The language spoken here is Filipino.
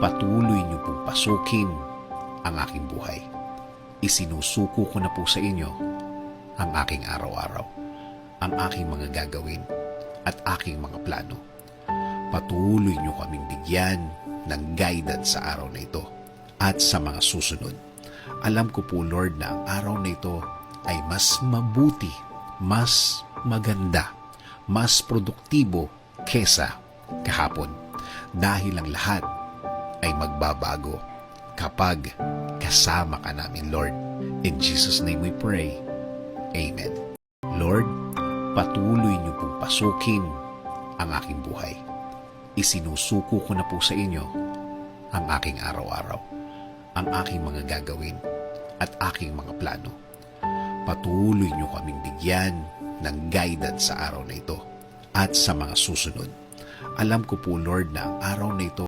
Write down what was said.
Patuloy niyo pong pasukin ang aking buhay. Isinusuko ko na po sa inyo ang aking araw-araw, ang aking mga gagawin at aking mga plano. Patuloy niyo kaming bigyan ng guidance sa araw na ito at sa mga susunod. Alam ko po, Lord, na ang araw na ito ay mas mabuti, mas maganda, mas produktibo kesa kahapon. Dahil ang lahat ay magbabago kapag kasama ka namin, Lord. In Jesus' name we pray. Amen. Lord, patuloy niyo pong pasukin ang aking buhay. Isinusuko ko na po sa inyo ang aking araw-araw, ang aking mga gagawin at aking mga plano. Patuloy niyo kaming bigyan ng guidance sa araw na ito at sa mga susunod. Alam ko po, Lord, na ang araw na ito